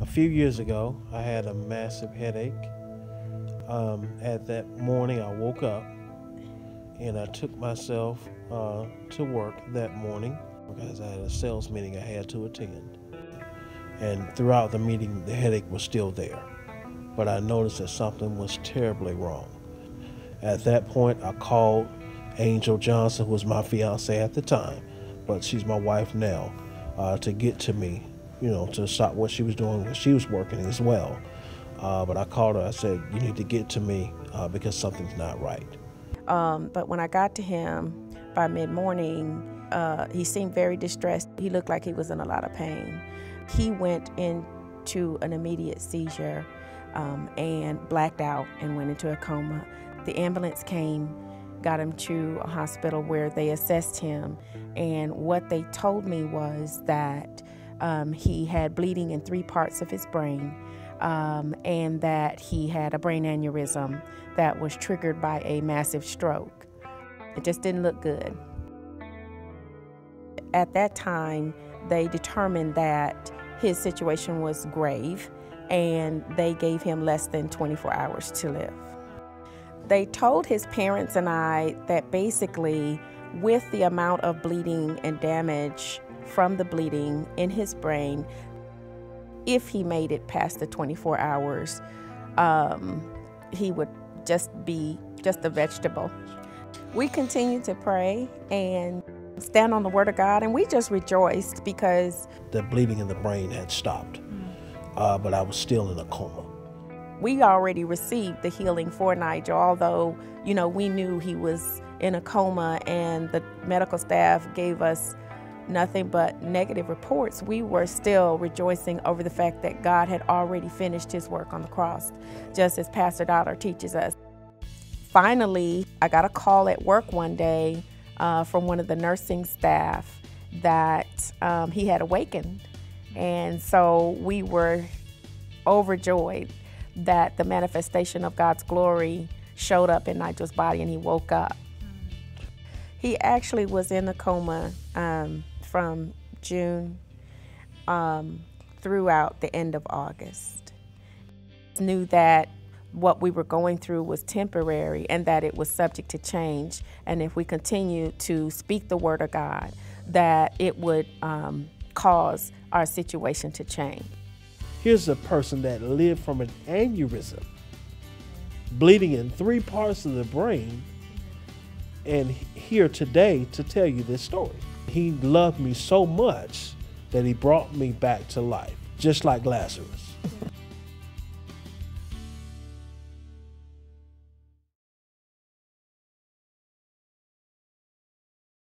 A few years ago, I had a massive headache. At that morning, I woke up and I took myself to work that morning because I had a sales meeting I had to attend. And throughout the meeting, the headache was still there. But I noticed that something was terribly wrong. At that point, I called Angel Johnson, who was my fiance at the time, but she's my wife now, to get to me, to stop what she was doing when she was working as well. But I called her, I said, you need to get to me because something's not right. But when I got to him by mid-morning, he seemed very distressed. He looked like he was in a lot of pain. He went into an immediate seizure and blacked out and went into a coma. The ambulance came, got him to a hospital where they assessed him, and what they told me was that he had bleeding in 3 parts of his brain, and that he had a brain aneurysm that was triggered by a massive stroke. It just didn't look good. At that time, they determined that his situation was grave, and they gave him less than 24 hours to live. They told his parents and I that basically, with the amount of bleeding and damage from the bleeding in his brain, if he made it past the 24 hours, he would just be a vegetable. We continued to pray and stand on the Word of God, and we just rejoiced because the bleeding in the brain had stopped, but I was still in a coma. We already received the healing for Nigel, although, we knew he was in a coma and the medical staff gave us nothing but negative reports. We were still rejoicing over the fact that God had already finished his work on the cross, just as Pastor Dollar teaches us. Finally, I got a call at work one day from one of the nursing staff that he had awakened. And so we were overjoyed that the manifestation of God's glory showed up in Nigel's body and he woke up. He actually was in a coma from June throughout the end of August. Knew that what we were going through was temporary and that it was subject to change, and if we continued to speak the Word of God, that it would cause our situation to change. Here's a person that lived from an aneurysm, bleeding in 3 parts of the brain, and here today to tell you this story. He loved me so much that he brought me back to life, just like Lazarus.